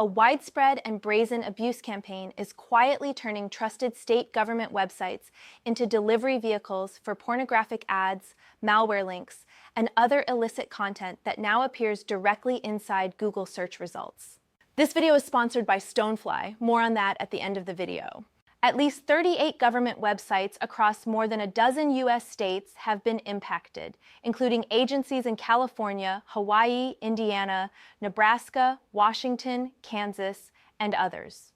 A widespread and brazen abuse campaign is quietly turning trusted state government websites into delivery vehicles for pornographic ads, malware links, and other illicit content that now appears directly inside Google search results. This video is sponsored by Stonefly. More on that at the end of the video. At least 38 government websites across more than a dozen U.S. states have been impacted, including agencies in California, Hawaii, Indiana, Nebraska, Washington, Kansas, and others.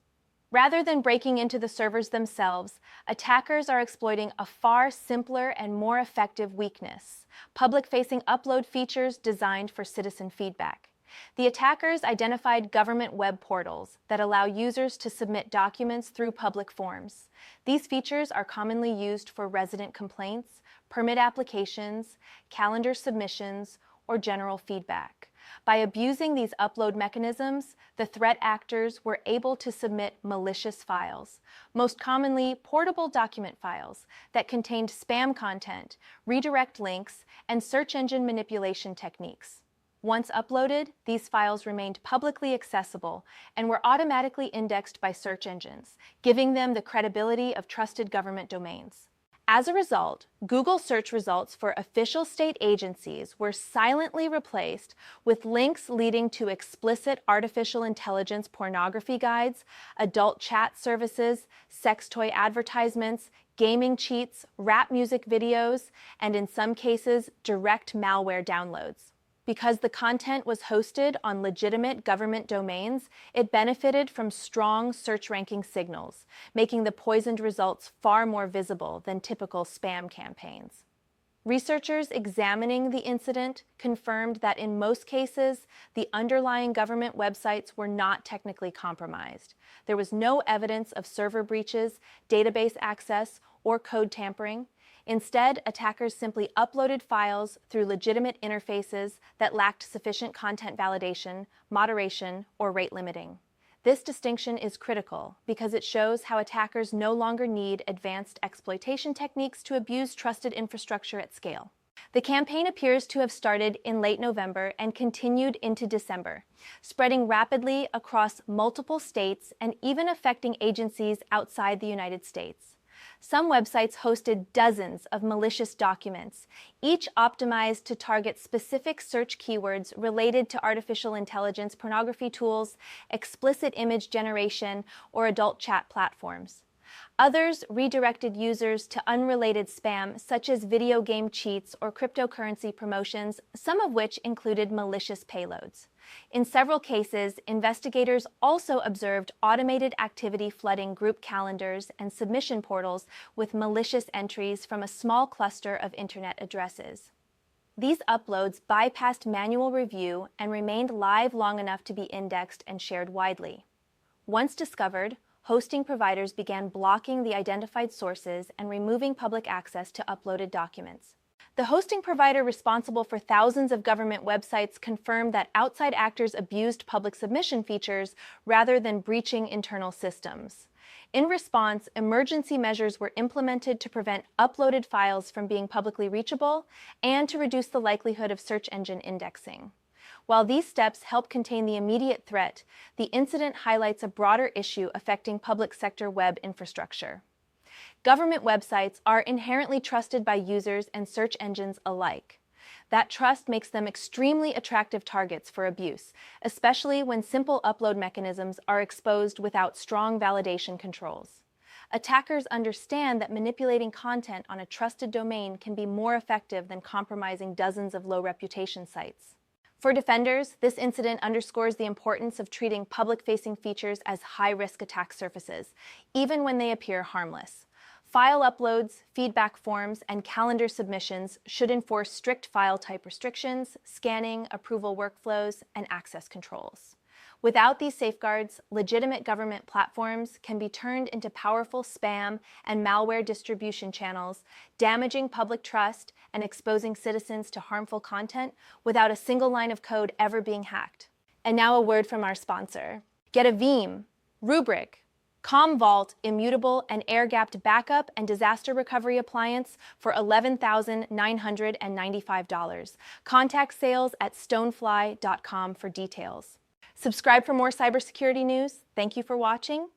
Rather than breaking into the servers themselves, attackers are exploiting a far simpler and more effective weakness: public-facing upload features designed for citizen feedback. The attackers identified government web portals that allow users to submit documents through public forms. These features are commonly used for resident complaints, permit applications, calendar submissions, or general feedback. By abusing these upload mechanisms, the threat actors were able to submit malicious files, most commonly portable document files that contained spam content, redirect links, and search engine manipulation techniques. Once uploaded, these files remained publicly accessible and were automatically indexed by search engines, giving them the credibility of trusted government domains. As a result, Google search results for official state agencies were silently replaced with links leading to explicit artificial intelligence pornography guides, adult chat services, sex toy advertisements, gaming cheats, rap music videos, and in some cases, direct malware downloads. Because the content was hosted on legitimate government domains, it benefited from strong search ranking signals, making the poisoned results far more visible than typical spam campaigns. Researchers examining the incident confirmed that in most cases, the underlying government websites were not technically compromised. There was no evidence of server breaches, database access, or code tampering. Instead, attackers simply uploaded files through legitimate interfaces that lacked sufficient content validation, moderation, or rate limiting. This distinction is critical because it shows how attackers no longer need advanced exploitation techniques to abuse trusted infrastructure at scale. The campaign appears to have started in late November and continued into December, spreading rapidly across multiple states and even affecting agencies outside the United States. Some websites hosted dozens of malicious documents, each optimized to target specific search keywords related to artificial intelligence pornography tools, explicit image generation, or adult chat platforms. Others redirected users to unrelated spam, such as video game cheats or cryptocurrency promotions, some of which included malicious payloads. In several cases, investigators also observed automated activity flooding group calendars and submission portals with malicious entries from a small cluster of internet addresses. These uploads bypassed manual review and remained live long enough to be indexed and shared widely. Once discovered, hosting providers began blocking the identified sources and removing public access to uploaded documents. The hosting provider responsible for thousands of government websites confirmed that outside actors abused public submission features rather than breaching internal systems. In response, emergency measures were implemented to prevent uploaded files from being publicly reachable and to reduce the likelihood of search engine indexing. While these steps help contain the immediate threat, the incident highlights a broader issue affecting public sector web infrastructure. Government websites are inherently trusted by users and search engines alike. That trust makes them extremely attractive targets for abuse, especially when simple upload mechanisms are exposed without strong validation controls. Attackers understand that manipulating content on a trusted domain can be more effective than compromising dozens of low-reputation sites. For defenders, this incident underscores the importance of treating public-facing features as high-risk attack surfaces, even when they appear harmless. File uploads, feedback forms, and calendar submissions should enforce strict file type restrictions, scanning, approval workflows, and access controls. Without these safeguards, legitimate government platforms can be turned into powerful spam and malware distribution channels, damaging public trust and exposing citizens to harmful content without a single line of code ever being hacked. And now a word from our sponsor. Get a Veeam, Rubrik, Commvault immutable and air-gapped backup and disaster recovery appliance for $11,995. Contact sales at stonefly.com for details. Subscribe for more cybersecurity news. Thank you for watching.